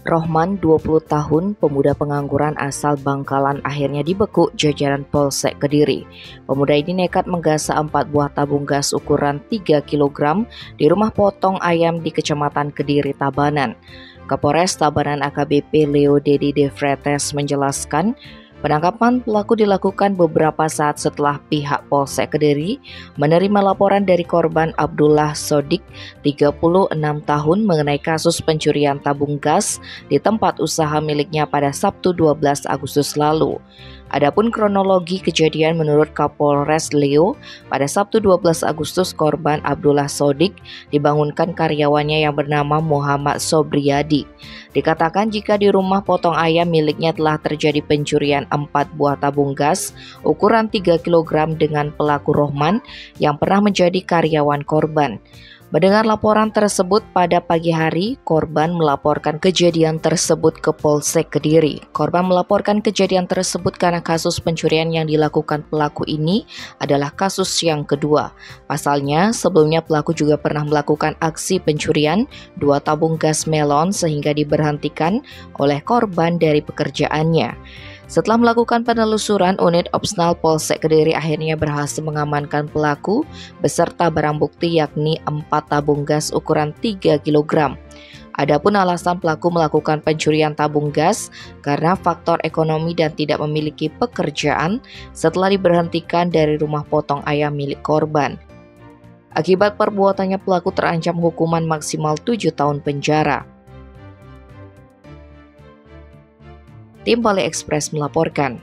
Rohman, 20 tahun, pemuda pengangguran asal Bangkalan akhirnya dibekuk jajaran Polsek Kediri. Pemuda ini nekat menggasak 4 buah tabung gas ukuran 3 kg di rumah potong ayam di Kecamatan Kediri, Tabanan. Kapolres Tabanan AKBP Leo Dedi De Fretes menjelaskan, penangkapan pelaku dilakukan beberapa saat setelah pihak Polsek Kediri menerima laporan dari korban Abdullah Sodik, 36 tahun, mengenai kasus pencurian tabung gas di tempat usaha miliknya pada Sabtu 12 Agustus lalu. Adapun kronologi kejadian menurut Kapolres Leo, pada Sabtu 12 Agustus korban Abdullah Sodik dibangunkan karyawannya yang bernama Muhammad Sobriyadi. Dikatakan jika di rumah potong ayam miliknya telah terjadi pencurian 4 buah tabung gas ukuran 3 kg dengan pelaku Rohman yang pernah menjadi karyawan korban. Mendengar laporan tersebut pada pagi hari, korban melaporkan kejadian tersebut ke Polsek Kediri. Korban melaporkan kejadian tersebut karena kasus pencurian yang dilakukan pelaku ini adalah kasus yang kedua. Pasalnya, sebelumnya pelaku juga pernah melakukan aksi pencurian 2 tabung gas melon sehingga diberhentikan oleh korban dari pekerjaannya. Setelah melakukan penelusuran, unit Opsnal Polsek Kediri akhirnya berhasil mengamankan pelaku beserta barang bukti yakni 4 tabung gas ukuran 3 kg. Adapun alasan pelaku melakukan pencurian tabung gas karena faktor ekonomi dan tidak memiliki pekerjaan setelah diberhentikan dari rumah potong ayam milik korban. Akibat perbuatannya pelaku terancam hukuman maksimal 7 tahun penjara. Tim Bali Express melaporkan.